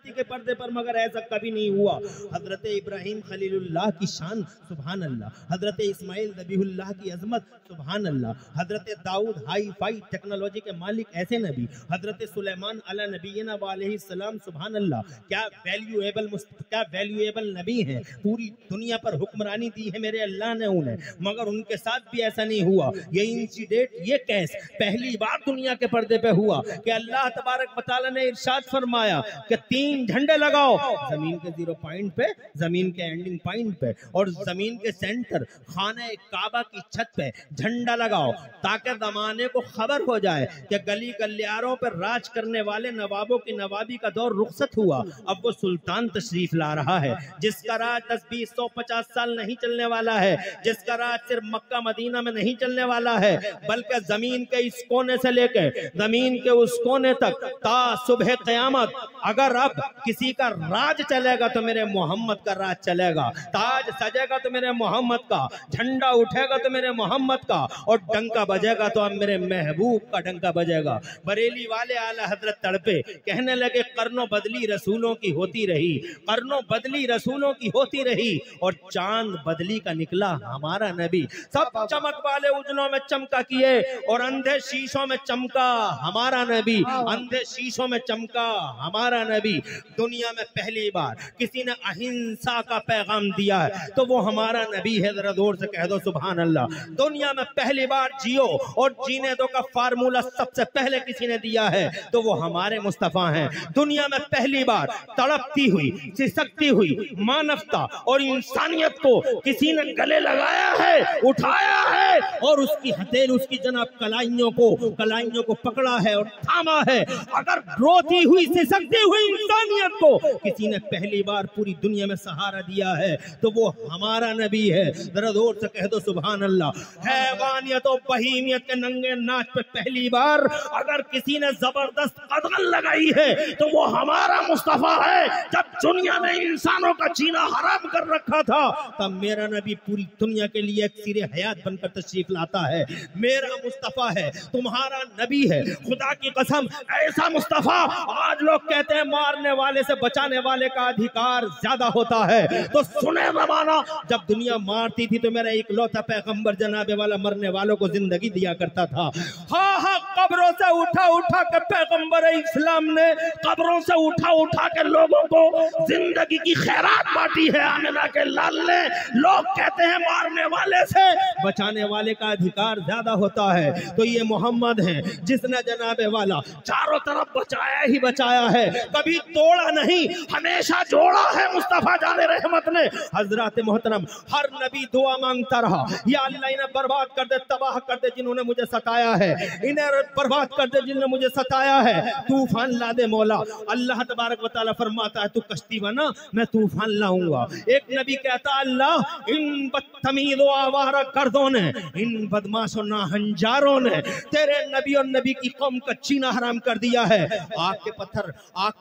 धरती के पर्दे पर, मगर ऐसा कभी नहीं हुआ। हजरत इब्राहिम खलीलुल्लाह की शान, सुभान अल्लाह। हजरत इस्माइल ज़बीहुल्लाह की अजमत, सुभान अल्लाह। हजरत दाऊद हाई फाई टेक्नोलॉजी के मालिक ऐसे नबी। हजरत सुलेमान अला नबीना वालैहिस्सलाम, सुभान अल्लाह। क्या वैल्यूएबल नबी हैं, पूरी दुनिया पर हुक्मरानी दी है मेरे अल्लाह ने उन्हें, मगर उनके साथ भी ऐसा नहीं हुआ। ये इंसिडेंट, ये केस पहली बार दुनिया के पर्दे पे हुआ कि अल्लाह तबारक व तआला ने इरशाद फरमाया कि 3 झंडे लगाओ जमीन के 0 पॉइंट पे, जमीन के एंडिंग पॉइंट पे, और जमीन के सेंटर खाने काबा की छत पे झंडा लगाओ, ताकि जमाने को खबर हो जाए कि गली गलियारों पर राज करने वाले नवाबों की नवाबी का दौर रुखसत हुआ। अब वो सुल्तान तशरीफ ला रहा है, जिसका राज 10, 20, 100, 50 साल नहीं चलने वाला है, जिसका राज सिर्फ मक्का मदीना में नहीं चलने वाला है, बल्कि जमीन के इस कोने से लेकर जमीन के उस कोने तक ता सुबह क़यामत। अगर अब किसी का राज चलेगा तो मेरे मोहम्मद का राज चलेगा, ताज सजेगा तो मेरे मोहम्मद का, झंडा उठेगा तो मेरे मोहम्मद का, और डंका बजेगा तो अब मेरे महबूब का डंका बजेगा। बरेली वाले आला हजरत तड़पे, कहने लगे कर्नों बदली रसूलों की होती रही, कर्नों बदली रसूलों की होती रही, और चांद बदली का निकला हमारा नबी। सब चमक वाले उजलों में चमका किए और अंधे शीशों में चमका हमारा नबी, अंधे शीशों में चमका हमारा नबी। दुनिया में पहली बार किसी ने अहिंसा का पैगाम दिया है तो वो हमारा नबी है, जरा जोर से कह दो सुभान अल्लाह। दुनिया में पहली बार जियो और जीने दो का फार्मूला सबसे पहले किसी ने दिया है तो वो हमारे मुस्तफा हैं। दुनिया में पहली बार तड़पती हुई, सिसकती हुई मानवता और इंसानियत को किसी ने गले लगाया है, उठाया है, और उसकी हथेल, उसकी जनाब कलाइयों को पकड़ा है और थामा है। अगर रोती हुई, सिसकती हुई इंसानियत को किसी ने पहली बार पूरी दुनिया में सहारा दिया है तो वो हमारा नबी है, जरा जोर से कह दो सुभान अल्लाह। हैवानियत और बहीमियत के नंगे नाच पे पहली बार अगर किसी ने जबरदस्त कदम लगाई है तो वो हमारा मुस्तफा है। जब दुनिया में इंसानों का जीना हराम कर रखा था तब मेरा नबी पूरी दुनिया के लिए एक सिरे हयात बनकर तशरीफ लाता है। मेरा मुस्तफा है, तुम्हारा नबी है, खुदा की कसम ऐसा मुस्तफा। आज लोग कहते हैं मारने वाले से बचाने वाले का अधिकार ज्यादा होता है, तो सुने जमाना जब दुनिया मारती थी तो मेरा इकलौता पैगंबर जनाबे वाला मरने वालों को जिंदगी दिया करता था। हाँ, कब्रों से उठा के पैगंबर इस्लाम ने कब्रों से उठा के लोगों को जिंदगी की खैरात बांटी है आमिना के लाल ने। लोग कहते हैं मारने वाले से बचाने वाले का अधिकार ज्यादा होता है, तो ये मोहम्मद है जिसने जनाबे वाला चारों तरफ बचाया ही बचाया है, कभी तोड़ा नहीं, हमेशा जोड़ा है मुस्तफा जाने रहमत ने। हजरत मोहतरम हर नबी दुआ मांगता रहा, या अल्लाह इन्हें बर्बाद कर दे, तबाह कर दे जिन्होंने मुझे सताया है, इन्हें बर्बाद कर दे जिन्होंने मुझे सताया है, तूफान ला दे मौला। अल्लाह तबारक व तआला फरमाता है तू कश्ती बना, मैं तूफान लाऊंगा। एक नबी कहता अल्लाह इन बदतमीज व आवारा गर्दों ने, इन बदमाशों नाहंजारों ने तेरे नबी और नबी की कौम का जीना हराम कर दिया है। आग के पत्थर, आग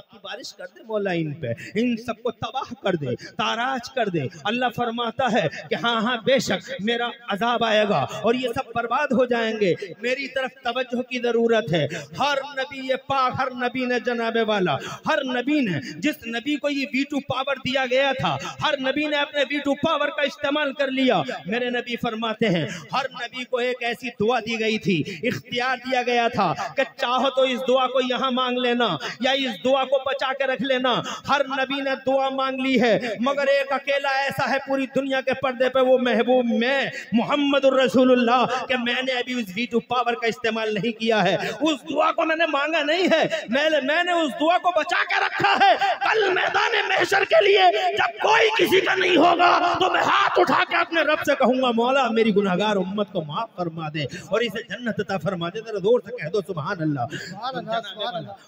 की बारिश कर दे मौला इन पे, इन सबको तबाह कर दे, ताराज कर दे। अल्लाह फरमाता है कि हाँ बेशक मेरा अजाब आएगा और ये सब बर्बाद हो जाएंगे, मेरी तरफ तवज्जो की जरूरत है। हर नबी ये पाक, हर नबी ने जनाबे वाला, हर नबी ने जिस नबी को ये V2 पावर दिया गया था, हर नबी ने अपने V2 पावर का इस्तेमाल कर लिया। मेरे नबी फरमाते हैं हर नबी को एक ऐसी दुआ दी गई थी, इख्तियार दिया गया था कि चाहो तो इस दुआ को यहाँ मांग लेना या इस दुआ को बचा के रख लेना। हर नबी ने दुआ मांग ली है, मगर एक अकेला ऐसा है पूरी दुनिया के पर्दे पे, वो महबूब मैं मुहम्मदुर रसूलुल्लाह, कि मैंने अभी उस V2 पावर का इस्तेमाल नहीं किया है, उस दुआ को मैंने मांगा नहीं है, मैंने उस दुआ को बचा के रखा है। कल मैदान महशर के लिए जब कोई किसी का नहीं होगा तो मैं हाथ उठा के अपने रब से कहूंगा मौला मेरी गुनाहगार उम्मत को माफ फरमा दे और इसे जन्नत अता फरमा दे। जरा जोर से कह दो सुभान अल्लाह।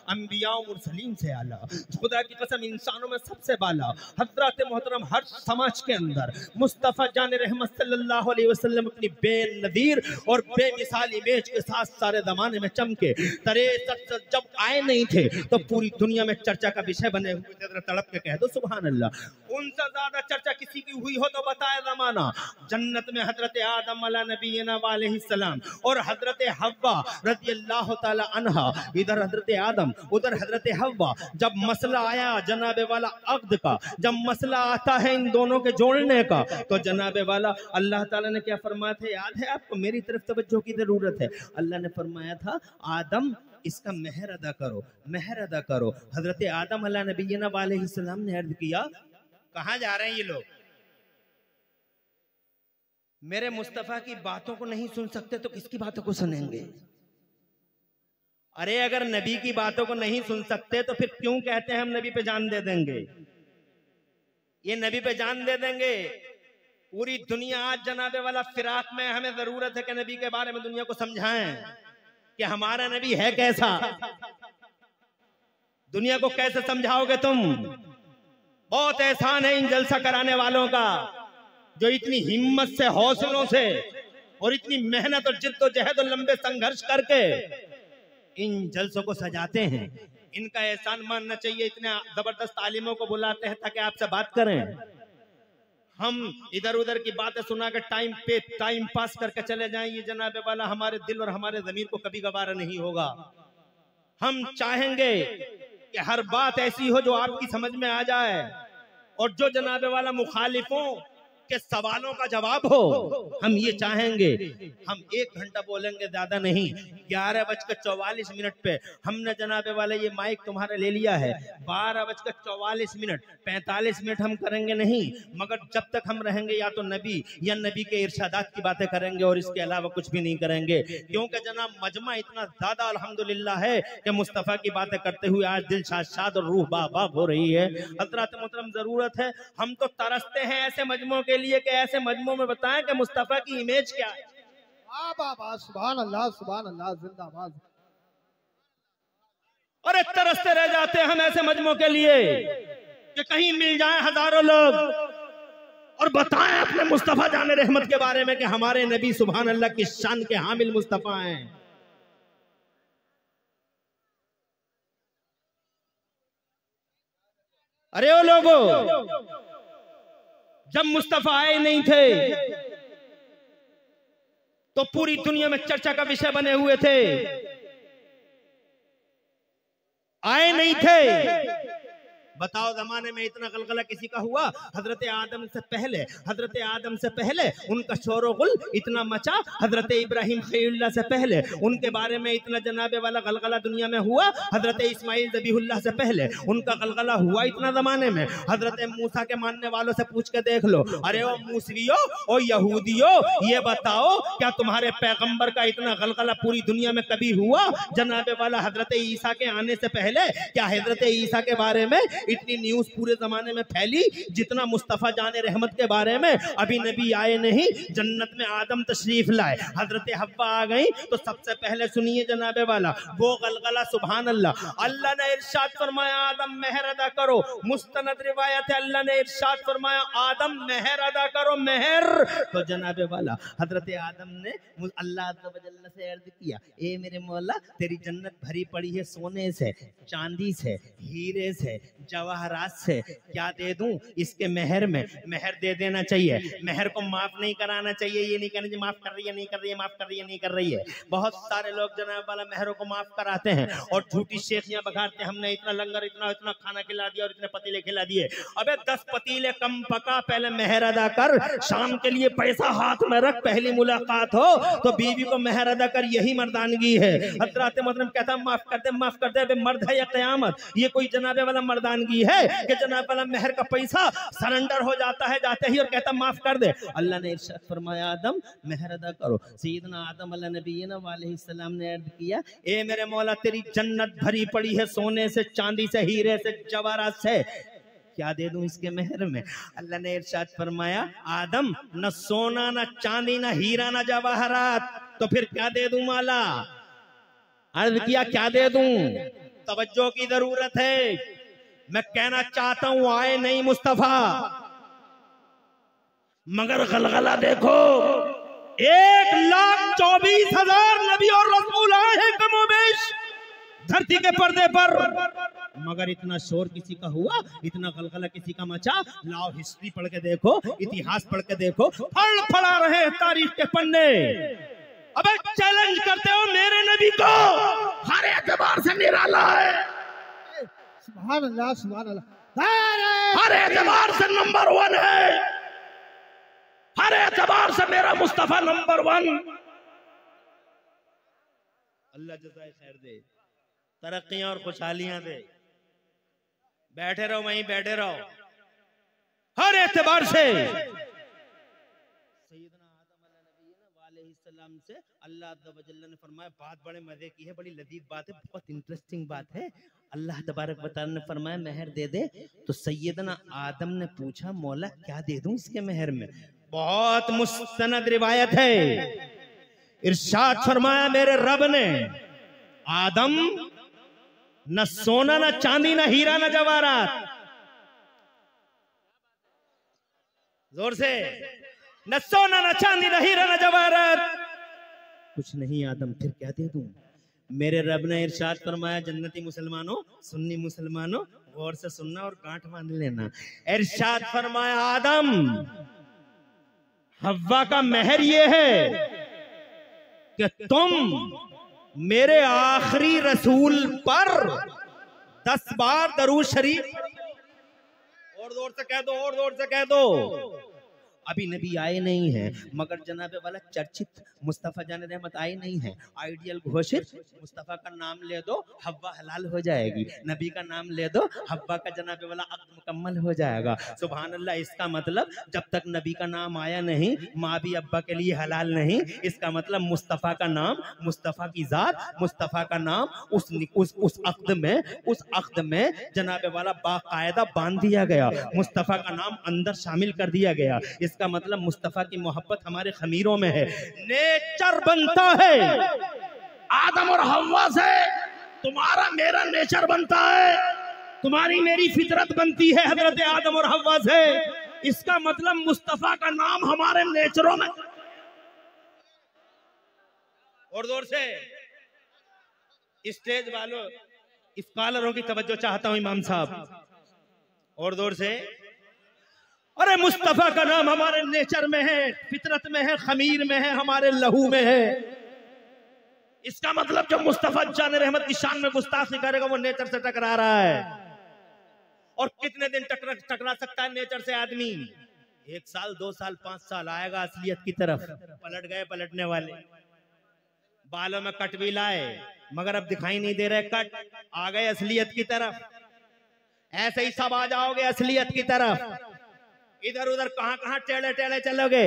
अंबिया मुरसलीन से आला, खुदा की कसम इंसानों में सबसे बाला, हजरत मोहतरम हर समाज के अंदर मुस्तफा जान रहमत सल्लल्लाहु अलैहि वसल्लम अपनी बेनज़ीर और बेमिसाल इमेज के साथ सारे जमाने में चमके। 63 जब आए नहीं थे तो पूरी दुनिया में चर्चा का विषय बने हुए थे। तड़प के कह दो सुभान अल्लाह। उनसे ज्यादा चर्चा किसी की हुई हो तो बताए जमाना। जन्नत में हजरत आदम अला नबीना अलैहिस्सलाम और हजरत हव्वा रज़ी अल्लाह ताला अन्हा, इधर हजरत आदम उधर हजरत हव्वा। जब मसला आया जनाबे वाला अक्द का, जब मसला आता है इन दोनों के जोड़ने का, तो जनाबे वाला अल्लाह ताला ने क्या फरमाया था, याद है आपको? मेरी तरफ तवज्जो की जरूरत है। अल्लाह ने फरमाया था आदम इसका मेहर अदा करो, मेहर अदा करो। हजरत आदम अला नबीना अलैहिस्सलाम ने अर्ज किया, कहां जा रहे हैं ये लोग? मेरे मुस्तफा की बातों को नहीं सुन सकते तो किसकी बातों को सुनेंगे? अरे अगर नबी की बातों को नहीं सुन सकते तो फिर क्यों कहते हैं हम नबी पे जान दे देंगे? ये नबी पे जान दे देंगे। पूरी दुनिया आज जनाबे वाला फिराक में, हमें जरूरत है कि नबी के बारे में दुनिया को समझाएं कि हमारा नबी है कैसा। दुनिया को कैसे समझाओगे तुम? बहुत एहसान है इन जलसा कराने वालों का, जो इतनी हिम्मत से, हौसलों से और इतनी मेहनत और जिद्दोजहद और लंबे संघर्ष करके इन जलसों को सजाते हैं। इनका एहसान मानना चाहिए। इतने जबरदस्त तालीमों को बुलाते हैं ताकि आपसे बात करें। हम इधर उधर की बातें सुना कर टाइम पास करके चले जाएं, ये जनाबे वाला हमारे दिल और हमारे ज़मीर को कभी गवारा नहीं होगा। हम चाहेंगे कि हर बात ऐसी हो जो आपकी समझ में आ जाए, और जो जनाबे वाला मुखालिफों के सवालों का जवाब हो, हम ये चाहेंगे। हम 1 घंटा बोलेंगे, ज्यादा नहीं। 11:44 पे हमने जनाबे वाले ये माइक तुम्हारा ले लिया है। 12:44 45 मिनट हम करेंगे नहीं, मगर जब तक हम रहेंगे या तो नबी या नबी के इरशादात की बातें करेंगे और इसके अलावा कुछ भी नहीं करेंगे। क्योंकि जनाब मजमा इतना ज्यादा अल्हम्दुलिल्लाह है कि मुस्तफ़ा की बातें करते हुए आज दिल शाद और रूह बाब हो रही है। हज़रात मोहतरम, जरूरत है, हम तो तरसते हैं ऐसे मजमों के लिए कि ऐसे मजमों में बताएं कि मुस्तफ़ा की इमेज क्या है। सुभान अल्लाह, सुभान अल्लाह, जिंदाबाद। अरे तरसते रह जाते हैं हम ऐसे मजमों के लिए कि कहीं मिल जाएं हजारों लोग और बताएं अपने मुस्तफ़ा जाने रहमत के बारे में कि हमारे नबी सुभान अल्लाह की शान के हामिल मुस्तफ़ा हैं। अरे ओ लोगों, जब मुस्तफ़ा आए नहीं थे तो पूरी दुनिया में चर्चा का विषय बने हुए थे। आए नहीं थे, बताओ जमाने में इतना गलगला किसी का हुआ? हजरत आदम से पहले उनका शोर-ओ-गुल इतना मचा। हजरत इब्राहिम खलीलुल्लाह से पहले उनके बारे में इतना जनाबे वाला गलगला दुनिया में हुआ। हजरत इस्माइल ज़बीहुल्लाह से पहले उनका गलगला हुआ इतना जमाने में। हजरत मूसा के मानने वालों से पूछ के देख लो। अरे ओ मूसवियो, ओ यहूदियो, ये बताओ क्या तुम्हारे पैगंबर का इतना गलगला पूरी दुनिया में कभी हुआ? जनाबे वाला हजरत ईसा के आने से पहले क्या हजरत ईसा के बारे में इतनी न्यूज पूरे जमाने में फैली जितना मुस्तफा जाने रहमत के बारे में? अभी नबी आए नहीं, जन्नत में आदम तशरीफ लाए, हजरत हव्वा आ गई, तो सबसे पहले सुनिए जनाबे वाला वो गलगला। सुभान अल्लाह। अल्लाह ने इरशाद फरमाया आदम मेहर अदा करो। मुस्तनद रिवायत है, अल्लाह ने इरशाद फरमाया आदम मेहर अदा करो, मेहर। तो जनाबे वाला हजरत आदम ने अल्लाह से अर्ज किया, ए मेरे मौला, तेरी जन्नत भरी पड़ी है सोने से, चांदी से, हीरे से, जवाहरात से, क्या दे दूं इसके मेहर में? मेहर दे देना चाहिए, मेहर को माफ नहीं कराना चाहिए। ये नहीं कहना चाहिए माफ कर रही है, नहीं कर रही है, माफ कर रही है, नहीं कर रही है। बहुत सारे लोग जनाब वाला मेहरों को माफ कराते हैं और झूठी शेखियां बघारते हैं, हमने इतना लंगर इतना खाना खिला दिया और इतने पतीले खिला दिए। अबे 10 पतीले कम पका, पहले मेहर अदा कर। शाम के लिए पैसा हाथ में रख, पहली मुलाकात हो तो बीवी को मेहर अदा कर, यही मर्दानगी है। हजरत मतलब कहता माफ कर दे, माफ कर दे। मर्द है या कयामत? ये कोई जनाबे वाला मर्दानगी है कि जनाब वाला मेहर का पैसा सरेंडर हो जाता है जाते ही और कहता माफ कर दे? अल्लाह ने इरशाद फरमाया आदम मेहर अदा करो। सैयदना आदम अलैहिस्सलाम ने अर्ज किया, ए मेरे मौला, तेरी जन्नत भरी पड़ी है सोने से, चांदी से, हीरे से, जवाहरात से, क्या दे दूं इसके मेहर में? अल्लाह ने इरशाद फरमाया आदम, न सोना, न चांदी, न हीरा, न जवाहरात, तो फिर क्या दे दूं मौला? अर्ज किया क्या दे दूं? तवज्जो की जरूरत है। मैं कहना चाहता हूं आए नहीं मुस्तफा, मगर गलगला देखो। 1,24,000 नबी और रसूल आए हैं कमोबेश, धरती के पर्दे पर, मगर इतना शोर किसी का हुआ, इतना गलगला किसी का मचा? लाओ हिस्ट्री पढ़ के देखो, इतिहास पढ़ के देखो, फड़ा रहे तारीख के पन्ने। अबे चैलेंज करते हो मेरे नबी को, हर एतबार से निराला है, सुभान अल्लाह सुभान अल्लाह, हर एतबार से नंबर 1 है, हर एतबार से मेरा मुस्तफा नंबर 1। अल्लाह जज़ाए खैर दे, तरक्कियां और खुशहालियां दे। बैठे रहो वहीं बैठे रहो, हर एतबार से। सैयदना आदम अलैहिस्सलाम से अल्लाह अज़्ज़ा व जल्ल ने फरमाया, बात बड़े मजे की है, बड़ी लजीज बात है, बहुत इंटरेस्टिंग बात है। अल्लाह तबारक व तआला ने फरमाया मेहर दे दे। तो सैयदना आदम ने पूछा मौला क्या दे दूं इसके मेहर में? बहुत मुस्तनद रिवायत है, इरशाद फरमाया मेरे रब ने, आदम न सोना न चांदी न हीरा न जवाहरात, जोर से, न सोना न चांदी न हीरा न जवाहरात, कुछ नहीं आदम, फिर क्या दे दूं? मेरे रब ने इरशाद फरमाया, जन्नती मुसलमानों, सुन्नी मुसलमानों, गौर से सुनना और गांठ बांध लेना। इरशाद फरमाया आदम, हव्वा का मेहर ये है कि तुम मेरे आखिरी रसूल पर 10 बार दरूद शरीफ, और जोर से कह दो, और जोर से कह दो। अभी नबी आए नहीं हैं, मगर जनाबे वाला चर्चित मुस्तफ़ा जान रहमत आए नहीं हैं, आइडियल घोषित, मुस्तफ़ा का नाम ले दो हव्वा हलाल हो जाएगी, नबी का नाम ले दो हव्वा का जनाबे वाला अक़्द मुकम्मल हो जाएगा। सुभान अल्लाह। इसका मतलब जब तक नबी का नाम आया नहीं, माँ भी अब्बा के लिए हलाल नहीं। इसका मतलब मुस्तफ़ा का नाम, मुस्तफ़ा की ज़ात, मुस्तफ़ा का नाम उस अक़्द में जनाबे वाला बाकायदा बांध दिया गया, मुस्तफ़ा का नाम अंदर शामिल कर दिया गया। इसका मतलब मुस्तफ़ा की मोहब्बत हमारे खमीरों में है। नेचर बनता है आदम और हव्वा से, तुम्हारा मेरा नेचर बनता है, तुम्हारी मेरी फितरत बनती है हजरत आदम और हव्वा से। इसका मतलब मुस्तफ़ा का नाम हमारे नेचरों में। और जोर से स्टेज वालों, स्कॉलरों की तवज्जो चाहता हूं इमाम साहब, और जोर से। अरे मुस्तफ़ा का नाम हमारे नेचर में है, फितरत में है, खमीर में है, हमारे लहू में है। इसका मतलब जब मुस्तफ़ा जान रहमत की शान में गुस्ताखी करेगा वो नेचर से टकरा रहा है। और कितने दिन टकरा सकता है नेचर से आदमी? 1 साल, 2 साल, 5 साल, आएगा असलियत की तरफ। पलट गए पलटने वाले, बालों में कट भी लाए मगर अब दिखाई नहीं दे रहे कट, आ गए असलियत की तरफ। ऐसे ही सब आ जाओगे असलियत की तरफ। इधर उधर कहां कहां टेढ़े टेढ़े चलोगे।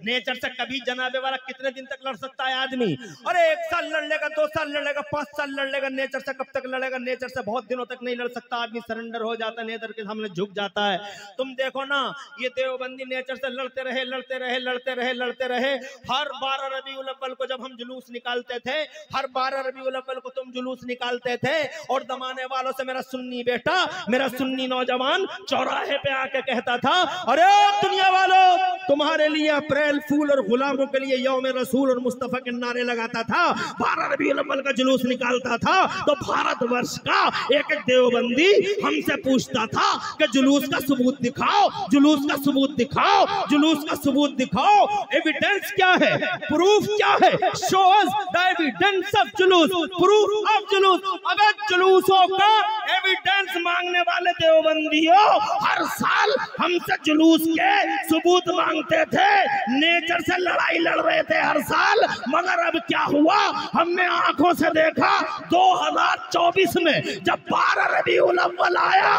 नेचर से कभी जनाबे वाला कितने दिन तक लड़ सकता है आदमी? अरे 1 साल लड़ लेगा, 2 साल लड़ लेगा, 5 साल लड़ लेगा, नेचर से कब तक लड़ेगा? नेचर से बहुत दिनों तक नहीं लड़ सकता आदमी, सरेंडर हो जाता है, नेचर के सामने झुक जाता है। तुम देखो ना, ये देवबंदी नेचर से लड़ते रहे लड़ते रहे लड़ते रहे लड़ते रहे। हर 12 रबीउल अव्वल को जब हम जुलूस निकालते थे, हर 12 रबीउल अव्वल को तुम जुलूस निकालते थे, और दमाने वालों से मेरा सुन्नी बेटा, मेरा सुन्नी नौजवान चौराहे पे आके कहता था, अरे दुनिया वालों, तुम्हारे लिए अप्रैल फूल और गुलामों के लिए यौम रसूल और मुस्तफा के नारे लगाता था, 12 रबीउल अव्वल का जुलूस निकालता था। तो भारतवर्ष का एक देवबंदी हमसे पूछता था कि जुलूस का सबूत दिखाओ, जुलूस का सबूत दिखाओ, जुलूस का सबूत दिखाओ। एविडेंस क्या है? प्रूफ क्या है? Show us the evidence of जुलूस, प्रूफ ऑफ जुलूस। अगर जुलूसों का एविडेंस मांगने वाले देवबंदियों हर साल हमसे जुलूस के सबूत मांगते थे, नेचर से लड़ाई लड़ रहे थे हर साल। मगर अब क्या हुआ? हमने आंखों से देखा 2024 में जब 12 रबीउल अव्वल आया,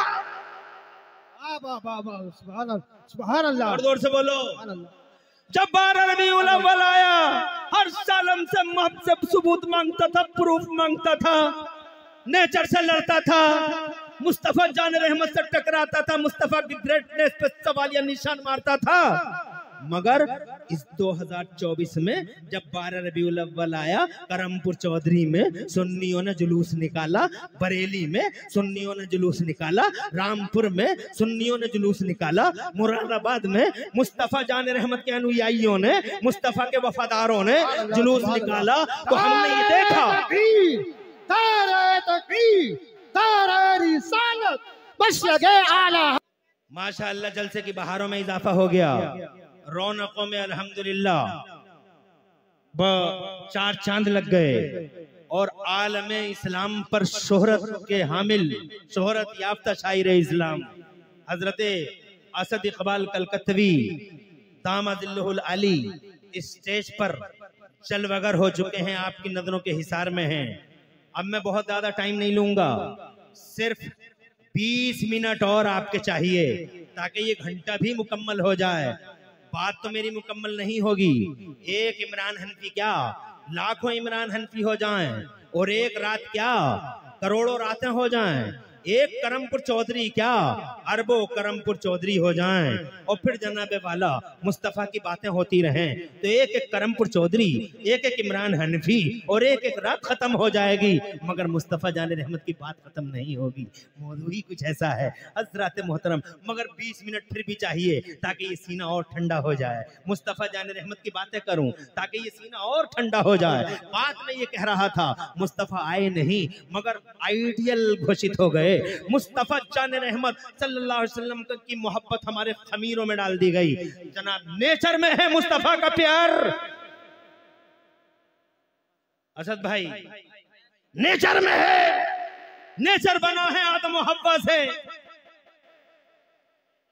सुभान अल्लाह, और जोर से बोलो, जब 12 रबीउल अव्वल आया, हर साल हमसे महब सबूत मांगता था, प्रूफ मांगता था, नेचर से लड़ता था, मुस्तफा जान रहमत से टकराता था, मुस्तफा की ग्रेटनेस पे सवालिया निशान मारता था। मगर इस 2024 में जब 12 रबीउल अव्वल आया, करमपुर चौधरी में सुन्नियों ने जुलूस निकाला, बरेली में सुन्नियों ने जुलूस निकाला, रामपुर में सुन्नियों ने जुलूस निकाला, मुरादाबाद में मुस्तफा जान रहमत के अनुयायियों ने, मुस्तफा के वफादारों ने जुलूस निकाला। तो हमने ये देखा तारे तकरीर, तारे रिसालत, मशरक़े आला। माशाअल्लाह जलसे की बहारों में इजाफा हो गया, रौनकों में अल्हम्दुलिल्लाह चार चांद लग गए और आलम इस्लाम पर शोहरत के हामिल, शोहरत याफ्ता शायर इस्लाम हजरत असद इकबाल कलकत्तवी दामदिल्लहुल अली इस स्टेज पर चलवगर हो चुके हैं, आपकी नजरों के हिसार में हैं। अब मैं बहुत ज्यादा टाइम नहीं लूंगा, सिर्फ 20 मिनट और आपके चाहिए ताकि ये घंटा भी मुकम्मल हो जाए। बात तो मेरी मुकम्मल नहीं होगी, एक इमरान हनफी क्या लाखों इमरान हनफी हो जाएं और एक रात क्या करोड़ों रातें हो जाएं, एक करमपुर चौधरी क्या अरबों करमपुर चौधरी हो जाएं और फिर जनाबे वाला मुस्तफ़ा की बातें होती रहें, तो एक एक करमपुर चौधरी, एक एक इमरान हनफी और एक एक रात खत्म हो जाएगी, मगर मुस्तफ़ा जाने रहमत की बात खत्म नहीं होगी। मौजू ही कुछ ऐसा है हज़रात मोहतरम, मगर 20 मिनट फिर भी चाहिए ताकि ये सीना और ठंडा हो जाए। मुस्तफ़ा जाने रहमत की बातें करूं ताकि ये सीना और ठंडा हो जाए। बात में ये कह रहा था मुस्तफ़ा आए नहीं मगर आइडियल घोषित हो गए। मुस्तफा जान रहमत सल्लल्लाहु अलैहि वसल्लम की मोहब्बत हमारे खमीरों में डाल दी गई। जनाब नेचर में है मुस्तफा का प्यार। असद भाई नेचर में है, नेचर बना है आदम और हव्वा से,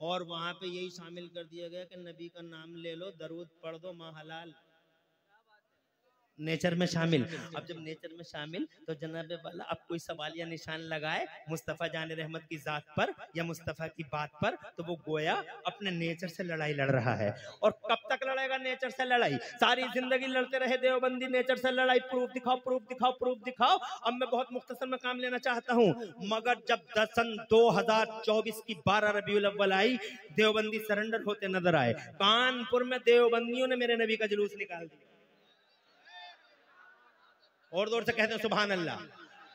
और वहां पे यही शामिल कर दिया गया कि नबी का नाम ले लो, दरूद पढ़ दो, माँ हलाल। नेचर में शामिल। अब जब नेचर में शामिल तो जनाबे वाला अब कोई सवाल या निशान लगाए मुस्तफ़ा जाने रहमत की जात पर या मुस्तफ़ा की बात पर, तो वो गोया अपने नेचर से लड़ाई लड़ रहा है। और कब तक लड़ेगा नेचर से लड़ाई? सारी जिंदगी लड़ते रहे देवबंदी नेचर से लड़ाई, प्रूफ दिखाओ प्रूफ दिखाओ प्रूफ दिखाओ। अब मैं बहुत मुख्तसर में काम लेना चाहता हूँ, मगर जब सन 2024 की 12 रबीउल अव्वल आई, देवबंदी सरेंडर होते नजर आए। कानपुर में देवबंदियों ने मेरे नबी का जुलूस निकाल दिया, और जोर से कहते हैं सुभान अल्लाह।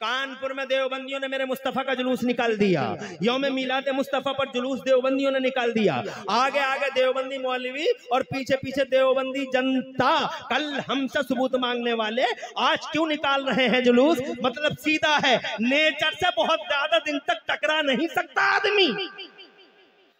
कानपुर में देवबंदियों ने मेरे मुस्तफा का जुलूस निकाल दिया। यौम मिलाद मुस्तफा पर जुलूस देवबंदियों ने निकाल दिया। आगे आगे देवबंदी मौलवी और पीछे पीछे देवबंदी जनता। कल हमसे सबूत मांगने वाले आज क्यों निकाल रहे हैं जुलूस? मतलब सीधा है, नेचर से बहुत ज्यादा दिन तक टकरा नहीं सकता आदमी।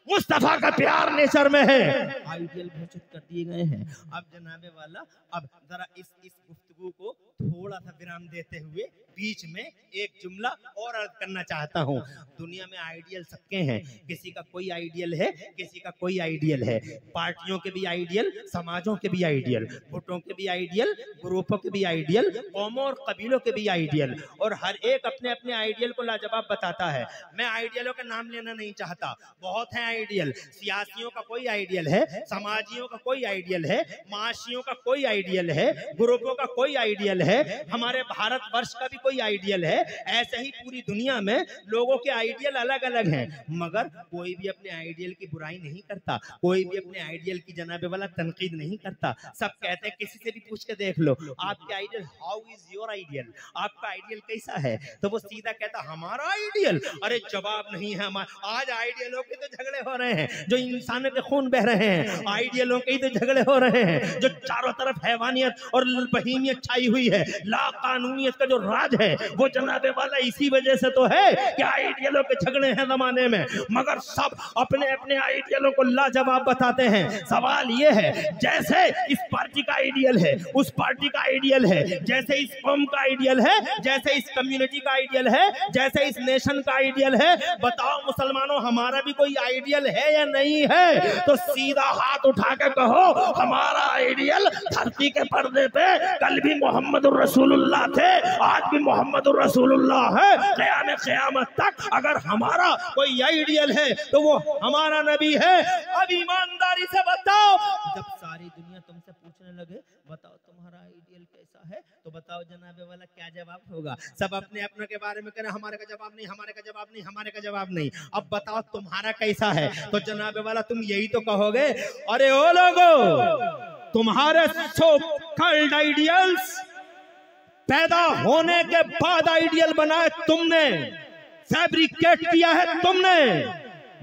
मुस्तफा का प्यार नेचर में है। आइडियल घोषित कर दिए गए हैं। अब जनाबे वाला अब जरा इस गुफ्तगू को थोड़ा सा विराम देते हुए बीच में एक जुमला और अर्ज करना चाहता हूँ। दुनिया में आइडियल सबके हैं, किसी का कोई आइडियल है, किसी का कोई आइडियल है। पार्टियों के भी आइडियल, समाजों के भी आइडियल, गुटों के भी आइडियल, ग्रुपों के भी आइडियल, कौमों और कबीलों के भी आइडियल, और हर एक अपने अपने आइडियल को लाजवाब बताता है। मैं आइडियलों का नाम लेना नहीं चाहता, बहुत हैं आइडियल। सियासियों का कोई आइडियल है, समाजियों का कोई आइडियल है, माशियों का कोई आइडियल है, ग्रुपों का कोई आइडियल है, हमारे भारतवर्ष का भी कोई आइडियल है। ऐसे ही पूरी दुनिया में लोगों के आइडियल अलग अलग हैं, मगर कोई भी अपने आइडियल की बुराई नहीं करता, कोई भी अपने आइडियल की जनाबे वाला तनकीद नहीं करता। सब कहते हैं, किसी से भी पूछ के देख लो आपके ideal, how is your ideal, आपका आइडियल कैसा है, तो वो सीधा कहता हमारा आइडियल। अरे जवाब नहीं है हमारा। आज आइडियलों के तो झगड़े हो रहे हैं, जो इंसानों के खून बह रहे हैं, आइडियलों के ही तो झगड़े हो रहे हैं। जो चारों तरफ हैवानियत और बहीमियत छाई हुई है, ला कानूनियत का जो राज है, वो जनाबे वाला इसी वजह से तो है कि आइडियलों के झगड़े हैं जमाने में, मगर सब अपने अपने आइडियलों को लाजवाब बताते हैं। सवाल ये है, जैसे इस पार्टी का आइडियल है, उस पार्टी का आइडियल है, जैसे इस कौम का आइडियल है, जैसे इस कम्युनिटी का आइडियल है, जैसे इस नेशन का आइडियल है, बताओ मुसलमानों हमारा भी कोई आइडियल है या नहीं है? तो सीधा हाथ उठा के कहो हमारा आइडियल धरती के पर्दे पे कल भी मोहम्मद रसूलुल्लाह थे, आज भी मोहम्मद रसूलुल्लाह है, क़यामत तक। अगर हमारा कोई आइडियल है तो वो हमारा नबी है। अब ईमानदारी से बताओ, जब सारी दुनिया तुमसे पूछने लगे बताओ तुम्हारा आइडियल कैसा है, तो बताओ जनाबे वाला क्या जवाब होगा? सब अपने अपने के बारे में कह रहे हमारे का जवाब नहीं, हमारे का जवाब नहीं, हमारे का जवाब नहीं। अब बताओ तुम्हारा कैसा है, तो जनाबे वाला तुम यही तो कहोगे, अरे ओ लोगो तुम्हारे सो कॉल्ड आइडियल्स पैदा होने के बाद आइडियल बनाए तुमने, फैब्रिकेट किया है तुमने।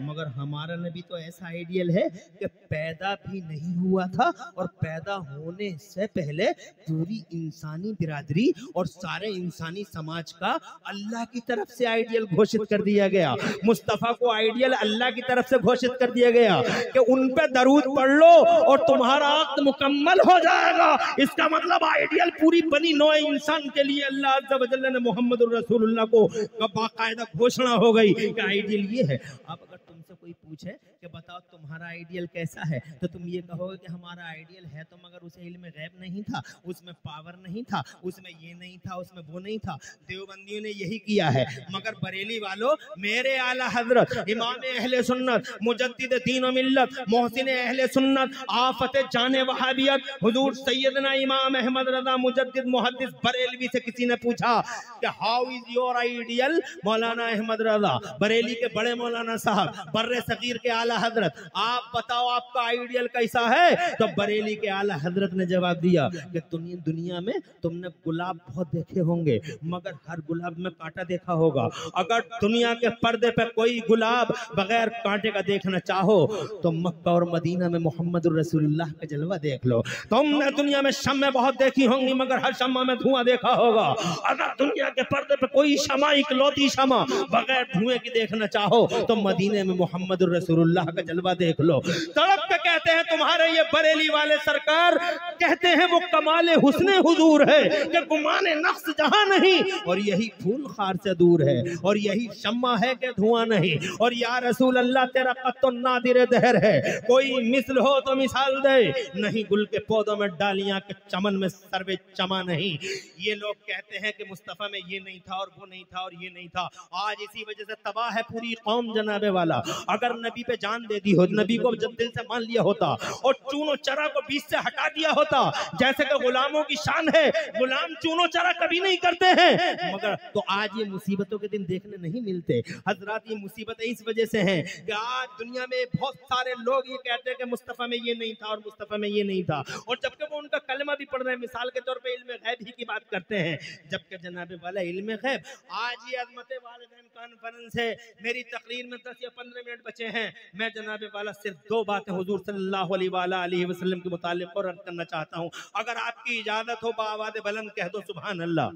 मगर हमारा नबी तो ऐसा आइडियल है कि पैदा भी नहीं हुआ था और पैदा होने से पहले पूरी इंसानी बिरादरी और सारे इंसानी समाज का अल्लाह की तरफ से आइडियल घोषित कर दिया गया। मुस्तफ़ा को आइडियल अल्लाह की तरफ से घोषित कर दिया गया कि उन पे दरूद पढ़ लो और तुम्हारा अक़्द मुकम्मल हो जाएगा। इसका मतलब आइडियल पूरी बनी नौ इंसान के लिए अल्लाह अज़्ज़ा व जल्ल ने मोहम्मदुर रसूलुल्लाह को बाकायदा घोषणा हो गई कि आइडियल ये है। अब अगर तुमसे कोई पूछे कि बताओ तुम्हारा आइडियल कैसा है, तो तुम ये कहोगे कि हमारा आइडियल है तो मगर उसे इल्म गैब नहीं था, उसमें पावर नहीं था, उसमें ये नहीं था, उसमें वो नहीं था। देवबंदियों ने यही किया है। मगर बरेली वालों, मेरे आला हजरत इमाम अहले सुन्नत मुजद्दिद दीन व मिल्लत मोहसिन अहले सुन्नत आफत जाने वहाबियत हुजूर सैयदना इमाम अहमद रज़ा मुजद्दिद मुहद्दिस बरेलवी से किसी ने पूछा कि हाउ इज योर आइडियल मौलाना अहमद रज़ा, बरेली के बड़े मौलाना साहब, बर्रे सगीर के आला हजरत, आप बताओ आपका आइडियल कैसा है? तो बरेली के आला हजरत ने जवाब दिया कि दुनिया में तुमने गुलाब बहुत देखे होंगे मगर हर गुलाब में कांटा देखा होगा। अगर दुनिया के पर्दे पे कोई गुलाब बगैर कांटे का देखना चाहो तो मक्का और मदीना में मोहम्मद रसूलुल्लाह का जलवा देख लो। तुमने दुनिया में शम्में बहुत देखी होंगी मगर हर शम्मा में धुआं देखा होगा। अगर दुनिया के पर्दे पे कोई शमा, इकलौती शमा बगैर धुएं की देखना चाहो तो मदीने में मोहम्मद रसूलुल्लाह का जलवा देख लो। तड़प के कहते हैं तुम्हारे ये बरेली वाले सरकार, कहते हैं वो कमाले हुस्ने हुजूर है कि गुमाने नफ्स जहां नहीं, और यही फूल खार से दूर है, और यही शम्मा है कि धुआं नहीं। और या रसूल अल्लाह तेरा कत्तो नादिर दहर है, कोई मिसल हो तो मिसाल दे, नहीं गुल के पौधों में डालियां के चमन में सर्वे चमा नहीं। ये लोग कहते हैं कि मुस्तफ़ा में ये नहीं था और वो नहीं था और ये नहीं था। आज इसी वजह से तबाह है पूरी कौम जनाबे वाला। अगर नबी पे जान दे दी हो, नबी को जब दिल से मान लिया होता और चूनो चरा को बीच से हटा दिया होता, जैसे कि गुलामों की शान है, गुलाम चूनो चरा कभी नहीं करते हैं, मगर तो आज ये मुसीबतों के दिन देखने नहीं मिलते। हजरात ये मुसीबतें इस वजह से हैं कि आज दुनिया में बहुत सारे लोग ये कहते हैं कि मुस्तफ़ा में ये नहीं था और मुस्तफ़ा में ये नहीं था, और जबकि वो उनका कलमा भी पढ़ रहे हैं, मिसाल के तौर पे इल्म गैब ही की बात करते हैं, जबकि जनाबे वाला इल्म गैब। आज ये अज़मत वालिदैन कॉन्फ्रेंस है, मेरी तकरीर में 10 या 15 मिनट बचे हैं। मैं जनाबे वाला सिर्फ 2 बातें हुजूर सल्लल्लाहु अलैहि वसल्लम के मुतालिक और अर्ज करना चाहता हूँ। अगर आपकी इजाजत हो बावाद बुलंद कह दो सुभान अल्लाह।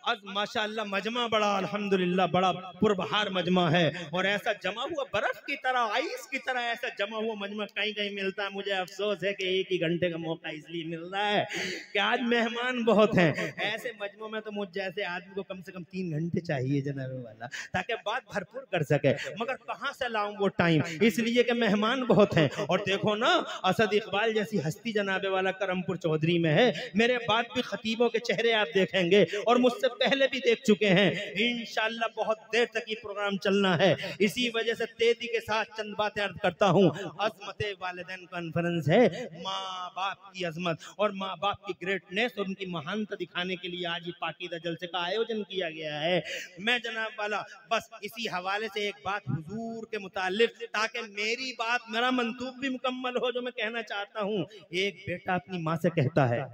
आज माशाअल्लाह मजमा बड़ा अल्हम्दुलिल्लाह बड़ा पुरबहार मजमा है, और ऐसा जमा हुआ बर्फ की तरह, आइस की तरह ऐसा जमा हुआ मजमा कहीं कहीं मिलता है। मुझे अफसोस है कि 1 ही घंटे का मौका इसलिए मिल रहा है कि आज मेहमान बहुत हैं। ऐसे मजमों में तो मुझ जैसे आदमी को कम से कम 3 घंटे चाहिए जनाबे वाला, ताकि बात भरपूर कर सके। मगर कहाँ से लाऊं वो टाइम, इसलिए कि मेहमान बहुत हैं। और देखो ना, असद इकबाल जैसी हस्ती जनाबे वाला करमपुर चौधरी में है। मेरे बाद भी खतीबों के चेहरे आप देखेंगे और मुझसे पहले भी देख चुके हैं। इंशाअल्लाह बहुत देर तक ये प्रोग्राम चलना है, इसी वजह से तेजी के साथ चंद बातें अर्ज करता हूँ। अज़मत वालिदैन कॉन्फ्रेंस है, माँ बाप की अजमत और माँ बाप की ग्रेटनेस और उनकी महानता दिखाने के लिए आज ये पाकीदा जलसे का आयोजन किया गया है। मैं जनाब वाला बस इसी हवाले से एक बात हुजूर के मुतालिक, ताकि मेरी बात, मेरा मंतूब भी मुकम्मल हो जो मैं कहना चाहता हूँ। एक बेटा अपनी माँ से कहता है,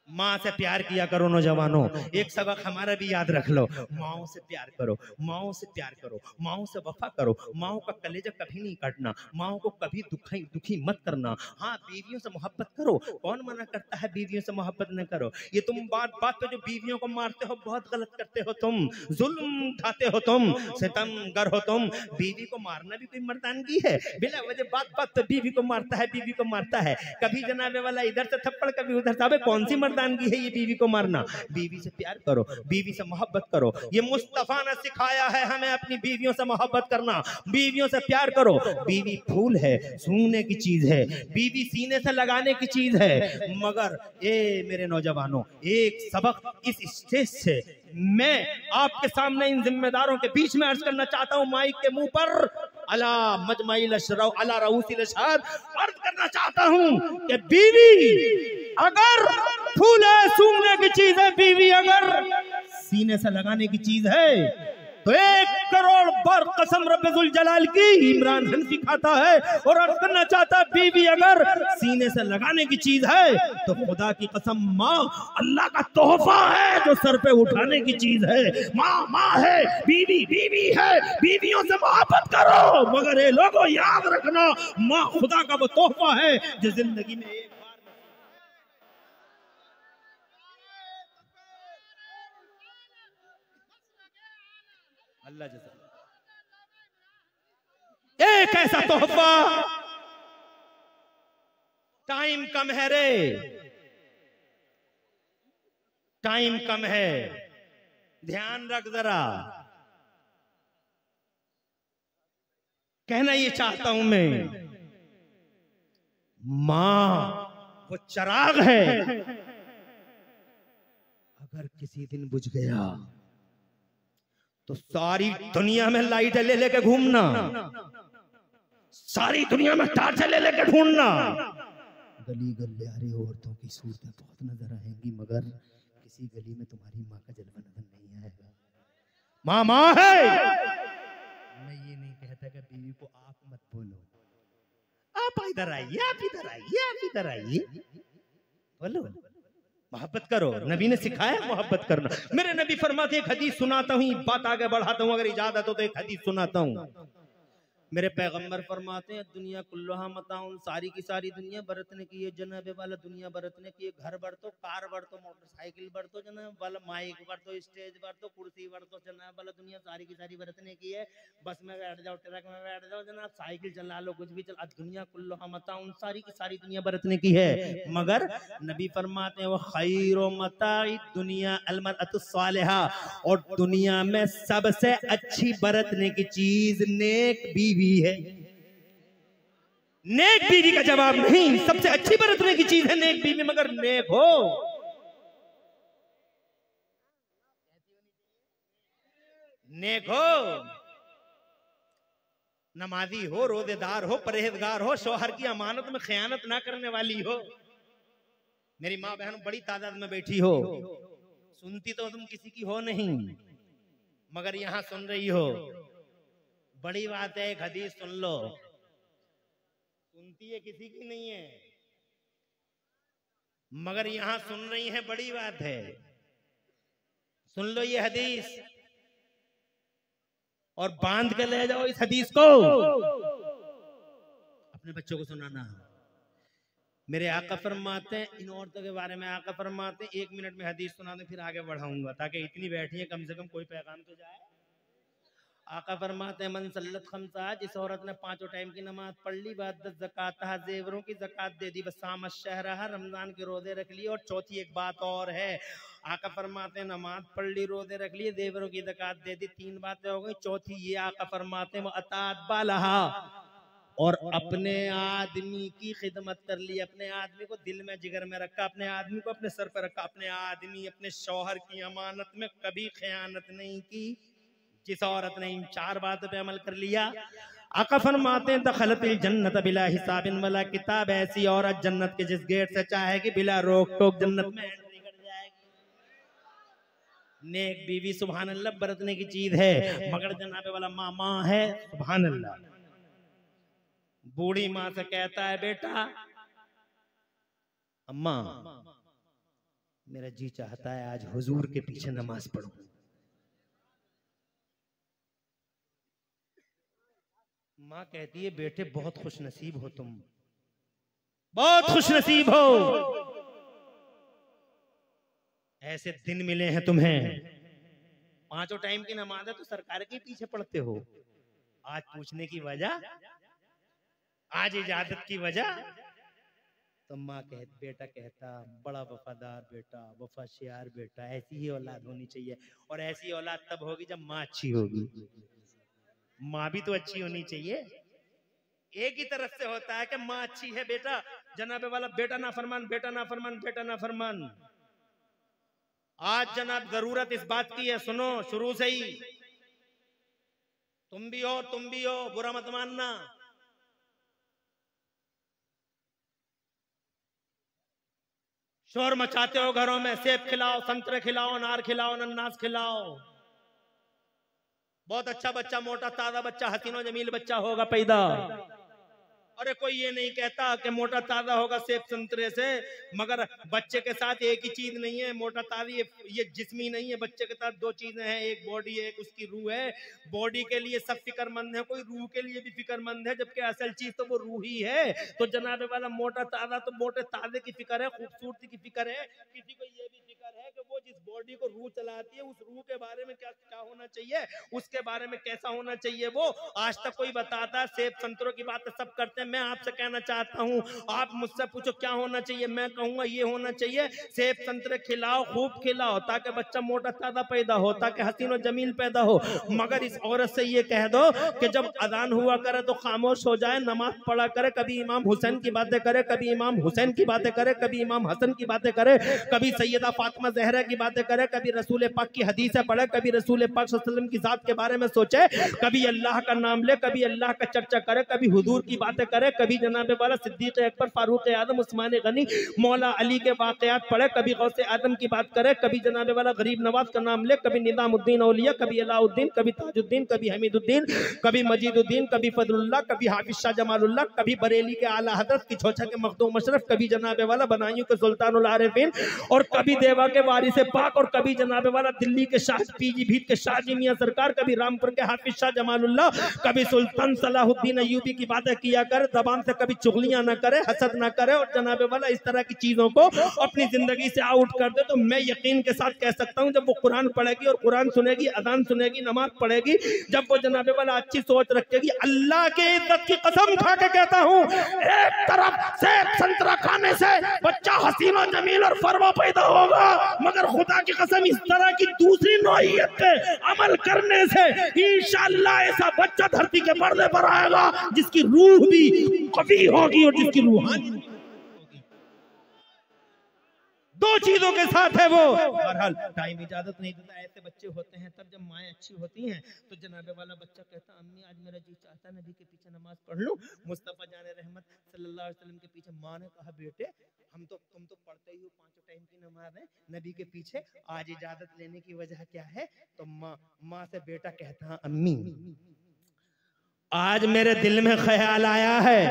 माँ से प्यार किया करो नौजवानों। एक सबक हमारा भी याद रख लो, माओ से प्यार करो, माओ से प्यार करो, माओ से वफा करो, माओ का कलेजा कभी नहीं काटना, माओ को कभी दुखी मत करना। हाँ, बीवियों से मोहब्बत करो, कौन मना करता है बीवियों से मोहब्बत न करो। ये तुम बात पे जो बीवियों को मारते हो बहुत गलत करते हो, तुम जुल्म ढाते हो, तुम सितमगर हो। तुम बीवी को मारना भी कोई मर्दानगी है? बिला वजह बात पे बीवी को मारता है, बीवी को मारता है, कभी जनाबे वाला इधर से थप्पड़ कभी उधर से। कौन सी मर्दानगी है ये बीवी को मारना? बीवी से प्यार करो, बीवी से मोहब्बत करो। ये मुस्तफा ने सिखाया है हमें अपनी बीवियों से मोहब्बत करना, बीवियों से प्यार करो। बीवी फूल है, सूंघने की चीज है, बीवी सीने से लगाने की चीज है। मगर ए मेरे नौजवानों, एक सबक इस स्टेज से मैं आपके सामने इन जिम्मेदारों के बीच में अर्ज करना चाहता हूं, माइक के मुंह पर अला मजमाइल अशरफ अला रऊसिल अशहाद अर्ज करना चाहता हूं कि बीवी अगर फूल है, सूंघने की चीज है, बीवी अगर सीने से लगाने की चीज है, तो 1 करोड़ बार कसम रब्बुल जलाल की इमरान हनफी खाता है और अर्ज करना चाहता है बीवी अगर सीने से लगाने की चीज है तो खुदा की कसम माँ अल्लाह का तोहफा है जो सर पे उठाने की चीज है। माँ माँ है, बीवी बीवी है, बीवियों से मोहब्बत करो, मगर ये लोगों याद रखना माँ खुदा का वो तोहफा है जो जिंदगी में एक बार अल्लाह जज़ा एक ऐसा तोहफा। टाइम कम है रे, टाइम कम है, ध्यान रख जरा। कहना ये चाहता हूं मैं, मां वो चिराग है, अगर किसी दिन बुझ गया तो सारी दुनिया में लाइट ले लेके घूमना, सारी दुनिया में टार्च ले लेके ढूंढना। गली गलियारे औरतों की सूरतें बहुत नजर आएंगी मगर किसी गली में तुम्हारी माँ का जलवा नजर नहीं आएगा। माँ माँ है। मैं ये नहीं कहता कि बीवी को आप मत बोलो, आप इधर आइए, आप इधर आइए, आप इधर आइए, बोलो, मोहब्बत करो। नबी ने सिखाया मोहब्बत करना। मेरे नबी फरमाते एक हदीस सुनाता हूँ, बात आगे बढ़ाता हूँ, अगर इजाजत हो तो एक हदीस सुनाता हूँ। मेरे पैगंबर फरमाते हैं दुनिया कुल्लुहा मताउन, सारी की सारी दुनिया बरतने की है जनाबे वाला, दुनिया बरतने की है। घर बढ़ तो, कार बढ़ तो, मोटरसाइकिल बढ़ तो जनाब वाला, माइक बढ़ तो, स्टेज बढ़ तो, कुर्सी बढ़ तो जनाब वाला, दुनिया सारी की सारी बरतने की है। बस में बैठ जाओ, ट्रक में बैठ जाओ जनाब, साइकिल चला लो, कुछ भी चला, दुनिया कुल्लुहा मताउन, सारी की सारी दुनिया बरतने की है। मगर नबी फरमाते हैं वो खैरो मताई दुनिया अलमरअतुस सालिहा, और दुनिया में सबसे अच्छी बरतने की चीज नेक बीवी है। नेक बीवी का जवाब नहीं, सबसे अच्छी बरतने की चीज है नेक बीवी, मगर नेक हो, नेक हो, नमाजी हो, रोजेदार हो, परहेजगार हो, शौहर की अमानत में खयानत ना करने वाली हो। मेरी माँ बहन बड़ी तादाद में बैठी हो, सुनती तो तुम किसी की हो नहीं मगर यहां सुन रही हो, बड़ी बात है। एक हदीस सुन लो, सुनती है किसी की नहीं है मगर यहां सुन रही है, बड़ी बात है। सुन लो ये हदीस और बांध के ले जाओ इस हदीस को, अपने बच्चों को सुनाना। मेरे आका फरमाते हैं, इन औरतों के बारे में आका फरमाते हैं, 1 मिनट में हदीस सुना दे फिर आगे बढ़ाऊंगा ताकि इतनी बैठी है कम से कम कोई पैगाम तो जाए। आका फरमाते हैं मन सल्लत खमसा, जिस औरत ने 5 टाइम की नमाज पढ़ ली, बाद ज़कात जेवरों की ज़कात दे दी, बसाम शहरहा, रमजान के रोजे रख लिए। और चौथी एक बात और है, आका फरमाते हैं नमाज पढ़ ली, रोजे रख लिए, जेवरों की ज़कात दे दी, 3 बातें हो गई। चौथी ये आका फरमाते हैं वो अतात बालहा, और अपने आदमी की खिदमत कर ली, अपने आदमी को दिल में जिगर में रखा, अपने आदमी को अपने सर पर रखा, अपने आदमी अपने शौहर की अमानत में कभी खयानत नहीं की। जिस औरत ने इन 4 बातों पे अमल कर लिया, आका फरमाते हैं दखलतिल जन्नत बिला हिसाबिन वला किताब, ऐसी औरत जन्नत के जिस गेट से चाहेगी बिला रोक टोक जन्नत में एंट्री कर जाएगी। नेक बीवी सुभान अल्लाह बरतने की चीज है, मगर जनाबे वाला माँ माँ है, सुभान अल्लाह। बूढ़ी माँ से कहता है बेटा अम्मा मेरा जी चाहता है आज हुजूर के पीछे नमाज पढ़ूं। माँ कहती है बेटे बहुत खुश नसीब हो तुम, बहुत खुश नसीब हो, ऐसे दिन मिले हैं तुम्हें। 5 टाइम की नमाज है तो सरकार के पीछे पढ़ते हो। आज पूछने की वजह, आज इजाजत की वजह, तो माँ बेटा कहता बड़ा वफादार बेटा, वफाशियार बेटा, ऐसी ही औलाद होनी चाहिए। और ऐसी औलाद तब होगी जब माँ अच्छी होगी। माँ भी तो अच्छी होनी चाहिए। एक ही तरफ से होता है कि माँ अच्छी है बेटा, जनाबे वाला बेटा ना फरमान, बेटा ना फरमान, बेटा ना फरमान। आज जनाब जरूरत इस बात की है, सुनो शुरू से ही, तुम भी हो, बुरा मत मानना। शोर मचाते हो घरों में, सेब खिलाओ, संतरे खिलाओ, अनार खिलाओ, अनानास खिलाओ, बहुत अच्छा बच्चा, मोटा ताजा बच्चा, हसीनो जमील बच्चा होगा पैदा। अरे कोई ये नहीं कहता कि मोटा ताजा होगा सेब संतरे से, मगर बच्चे के साथ एक ही चीज नहीं है। मोटा ताजा ये जिस्मी नहीं है, बच्चे के साथ दो चीजें हैं, एक बॉडी है, एक उसकी रूह है। बॉडी के लिए सब फिक्रमंद है, कोई रूह के लिए भी फिक्रमंद है, जबकि असल चीज तो वो रूह ही है। तो जनाबे वाला मोटा ताजा तो मोटे ताजे की फिक्र है, खूबसूरती की फिक्र है। किसी को ये भी फिक्र है कि वो जिस बॉडी को रूह चलाती है, उस रूह के बारे में क्या क्या होना चाहिए, उसके बारे में कैसा होना चाहिए। वो आज तक कोई बताता? सेब संतरों की बात सब करते हैं। मैं आपसे कहना चाहता हूं, आप मुझसे पूछो क्या होना चाहिए, मैं कहूंगा ये होना चाहिए, सेब संतरे खिलाओ, खूब खिलाओ, ताकि बच्चा मोटा ताजा पैदा हो, ताकि हसीन और जमील पैदा हो। मगर इस औरत से ये कह दो कि जब अजान हुआ करे तो खामोश हो जाए, नमाज पढ़ा करे, कभी इमाम हुसैन की बातें करे, कभी इमाम हुसैन की बातें करे, कभी इमाम हसन की बातें करे, कभी सैयदा फातिमा ज़हरा की बातें करे, कभी रसूल पाक की हदीसें पढ़े, कभी रसूल पाक सल्लल्लाहु अलैहि वसल्लम की जात के बारे में सोचे, कभी अल्लाह का नाम ले, कभी अल्लाह का चर्चा करे, कभी हुजूर की बातें करे, कभी जनाबे वाला सिद्दीक अकबर, फारूक आजम, उस्मान गनी, मौला अली के वाकयात पढ़े, कभी गौसे आदम की बात करे, कभी जनाबे वाला गरीब नवाज का नाम ले, कभी निजामुद्दीन औलिया, कभी अलाउद्दीन, कभी ताजुद्दीन, कभी हमीदुद्दीन, कभी मजीदुद्दीन, कभी फजलुल्लाह, कभी हाफिज शाह जमालुल्लाह, कभी बरेली के आला हजरत की छोचा के मखदूम मशरफ, कभी जनाबे वाला बनाइयों के सुल्तानुल आरिफीन, और कभी देवा के वारिस पाक, और कभी जनाबे वाला दिल्ली के शाह पीजी भीत के शाहजी मियां सरकार, कभी रामपुर के हाफिज शाह जमालुल्लाह, कभी सुल्तान सलाहुद्दीन अय्यूबी की बातें किया कर, जबान से कभी चुगलियां ना करे, हसद ना करे, और जनाबे वाला इस तरह की चीजों को अपनी जिंदगी से आउट कर दे। तो मैं यकीन के साथ कह सकता हूं, जब वो कुरान पढ़ेगी और कुरान सुनेगी, अजान सुनेगी, नमाज पढ़ेगी, जब वो जनाबे वाला अच्छी सोच रखेगी, अल्लाह के इज्जत की कसम खा के कहता हूं, एक तरफ सेब संतरा खाने से बच्चा हसीन और जमील और फरमा पैदा होगा, मगर खुदा की कसम इस तरह की दूसरी नौइयत पे अमल करने से इंशाअल्लाह ऐसा बच्चा धरती के पर्दे पर आएगा जिसकी रूह भी कभी होगी और जिसकी रूहानी होगी। दो चीजों के साथ है वो। बहरहाल टाइम इजाजत नहीं देता, ऐसे बच्चे होते हैं तब जब माएँ अच्छी होती हैं तो जनाबे वाला बच्चा कहता, अम्मी आज मेरा जी चाहता है नबी के पीछे नमाज पढ़ लूं। मुस्तफ़ा जाने रहमत सल्लल्लाहु अलैहि वसल्लम के पीछे माँ ने कहा, बेटे तुम तो पढ़ते ही हो, 5 टाइम की नमाज है नबी के पीछे, आज इजाजत लेने की वजह क्या है? तो माँ से बेटा कहता, अम्मी आज मेरे दिल में ख्याल आया है,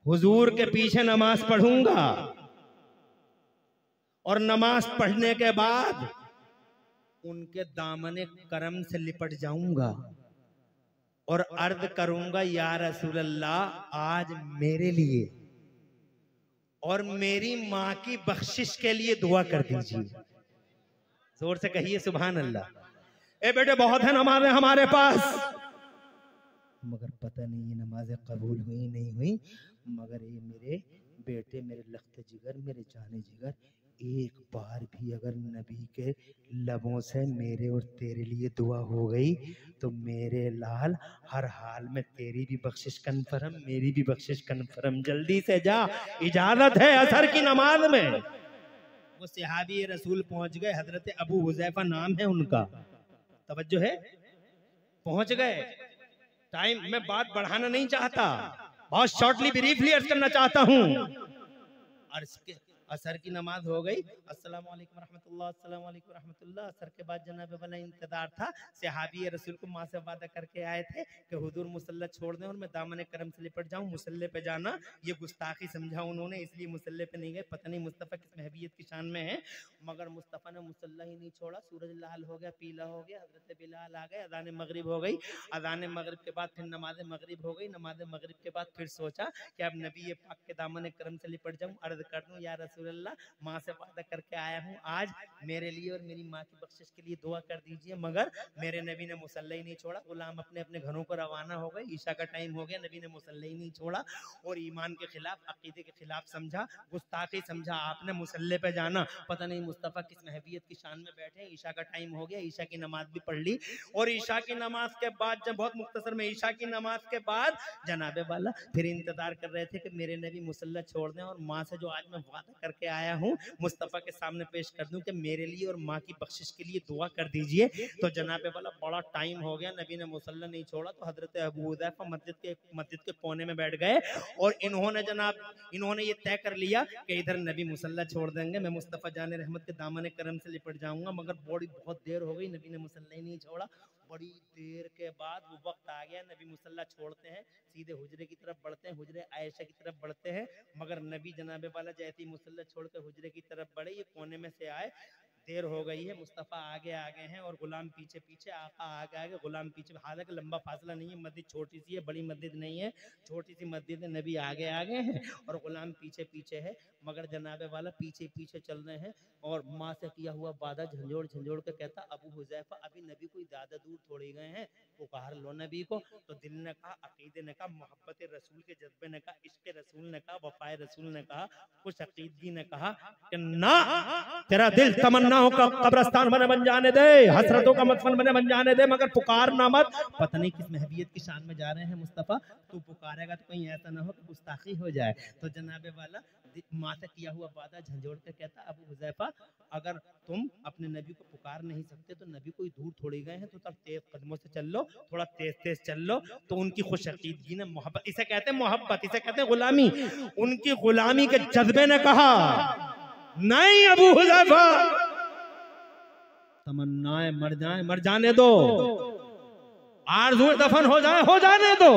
हुजूर के पीछे नमाज पढ़ूंगा, और नमाज पढ़ने के बाद उनके दामने करम से लिपट जाऊंगा और अर्ज करूंगा, या रसूल अल्लाह आज मेरे लिए और मेरी माँ की बख्शिश के लिए दुआ कर दीजिए। जोर से कहिए सुभान अल्लाह। ए बेटे बहुत है नमाजें हमारे पास, मगर पता नहीं ये नमाजें कबूल हुई नहीं हुई, मगर ये मेरे बेटे, मेरे लख्त जिगर, मेरे जाने जिगर, एक बार भी अगर नबी के लबों से मेरे और तेरे लिए दुआ हो गई तो मेरे लाल हर हाल में तेरी भी बख्शिश कन्फर्म, मेरी भी बख्शिश कन्फर्म। जल्दी से जा, इजाजत है असर की नमाज में। वो सहाबी रसूल पहुंच गए, हजरत अबू हुज़ैफा नाम है उनका, तवज्जो है, पहुंच गए। टाइम में बात बढ़ाना नहीं चाहता, बहुत शॉर्टली ब्रीफली अर्ज करना चाहता हूं। असर की नमाज हो गई, अस्सलामु अलैकुम रहमतुल्लाह, अस्सलामु अलैकुम रहमतुल्लाह। असर के बाद जनाब वाला इंतजार था, सहाबी रसूल को माँ से वादा करके आए थे कि हुजूर मुसल्ला छोड़ दें और मैं दामन करम से लिपट जाऊं। मुसल्ले पे जाना ये गुस्ताखी समझा उन्होंने, इसलिए मुसल्ले पे नहीं गए। पता नहीं मुस्तफ़ा किस महबीयत की शान में है, मगर मुस्तफ़ा ने मुसल्ला ही नहीं छोड़ा। सूरज लाल हो गया, पीला हो गया, हजरत बिलाल आ गए, अज़ान मगरिब हो गई। अज़ान मगरिब के बाद फिर नमाज मगरिब हो गई। नमाज मगरिब के बाद फिर सोचा कि अब नबी पाक के दामन करम से लिपट जाऊं, अर्ज कर दूं, या रसूल अल्लाह माँ से वादा करके आया हूँ, आज मेरे लिए और मेरी माँ की बख्शिश के लिए दुआ कर दीजिए। मगर मेरे नबी ने मुसल्ला ही नहीं छोड़ा। गुलाम अपने अपने घरों को रवाना हो गए, ईशा का टाइम हो गया, नबी ने मुसल्ला ही नहीं छोड़ा और ईमान के खिलाफ, अकीदे के खिलाफ समझा, गुस्ताखी समझा आपने मुसल्ले पे जाना। पता नहीं मुस्तफ़ा किस महबीयत की शान में बैठे। ईशा का टाइम हो गया, ईशा की नमाज भी पढ़ ली और ईशा की नमाज के बाद, जब बहुत मुख्तसर में, ईशा की नमाज के बाद जनाबे वाला फिर इंतजार कर रहे थे कि मेरे नबी मुसल्ला छोड़ दें और माँ से जो आज मैं वादा करके आया हूँ, मुस्तफ़ा के सामने पेश कर दूं कि मेरे लिए और माँ की बख्शिश के लिए दुआ कर दीजिए। तो जनाबे वाला बड़ा टाइम हो गया, नबी ने मुसल्ला नहीं छोड़ा, तो हजरत अबू हुज़ैफा मस्जिद के कोने में बैठ गए और इन्होंने ये तय कर लिया कि इधर नबी मुसल्ला छोड़ देंगे, मैं मुस्तफ़ा जान रहमत के दामन करम से लिपट जाऊंगा। मगर बहुत देर हो गई, नबी ने मुसल्ला ही नहीं छोड़ा। बड़ी देर के बाद वो वक्त आ गया, नबी मुसल्ला छोड़ते हैं, सीधे हुजरे की तरफ बढ़ते हैं, हुजरे आयशा की तरफ बढ़ते हैं। मगर नबी जनाबे वाला जैसे ही मुसल्ला छोड़ के हुजरे की तरफ बढ़े, ये कोने में से आए, देर हो गई है, मुस्तफ़ा आगे आगे हैं और गुलाम पीछे पीछे, आका आगे आगे, गुलाम पीछे। हालांकि लंबा फासला नहीं है, मस्जिद छोटी सी है, बड़ी मस्जिद नहीं है, छोटी सी मस्जिद है। नबी आगे आगे हैं और गुलाम पीछे पीछे है। मगर जनाबे वाला पीछे पीछे चल रहे हैं और माँ से किया हुआ वादा झंझोड़ झंझोड़ के कहता, अबू हुज़ैफा अभी नबी कोई ज्यादा दूर थोड़ी गए हैं, पुकार लो नबी को। तो दिल ने कहा, अकीदे ने कहा, मोहब्बत रसूल के जज्बे ने कहा, इश्क रसूल ने कहा, वफाए रसूल ने कहा, कुछ अकीदगी ने कहा कि ना, तेरा दिल तमन्नाओं का कब्रिस्तान बन जाने दे, हसरतों का मदफन बन जाने दे, मगर पुकार ना मत। पता नहीं किस महवियत की शान में जा रहे हैं मुस्तफ़ा, तू पुकारेगा तो कहीं ऐसा ना हो कि गुस्ताखी हो जाए। तो जनाबे वाला माँ से किया हुआ वादा झंझोड़ के कहता, अबू हुज़ैफा अगर तुम अपने नबी को पुकार नहीं सकते तो नबी कोई दूर थोड़ी गए हैं, तो तब तेज कदमों से चल लो, थोड़ा तेज तेज चल लो। तो उनकी खुश अकीदगी ने, मोहब्बत, इसे कहते हैं मोहब्बत, इसे कहते हैं गुलामी, उनकी गुलामी के जज्बे ने कहा, नहीं अबू हुज़ैफा, तमन्नाएं मर जाने दो, आरज़ू दफन हो जाने दो,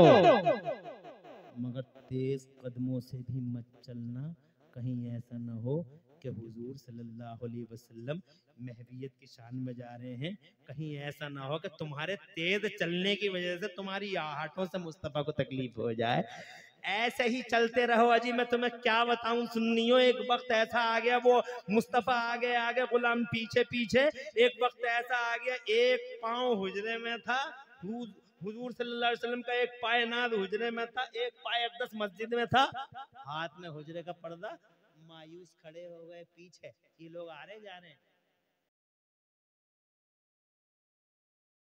मगर तेज कदमों से भी मत चलना, कहीं ऐसा न हो कि हुजूर सल्लल्लाहु अलैहि वसल्लम महवियत की शान में जा रहे हैं, कहीं ऐसा ना हो कि तुम्हारे तेज चलने की वजह से तुम्हारी आहटों से मुस्तफ़ा को तकलीफ हो जाए। ऐसे ही चलते रहो। अजी मैं तुम्हें क्या बताऊं सुन्नियों, एक वक्त ऐसा आ गया, वो मुस्तफ़ा आगे आगे, गुलाम पीछे पीछे। एक वक्त ऐसा आ गया, एक पाँव हुजरे में था, हुजूर सल्लल्लाहु अलैहि वसल्लम का एक पाय नाद हुजरे में था, एक पाय अक़दस मस्जिद में था, हाथ में हुजरे का पर्दा। मायूस खड़े हो गए पीछे, ये लोग आ रहे जा रहे हैं,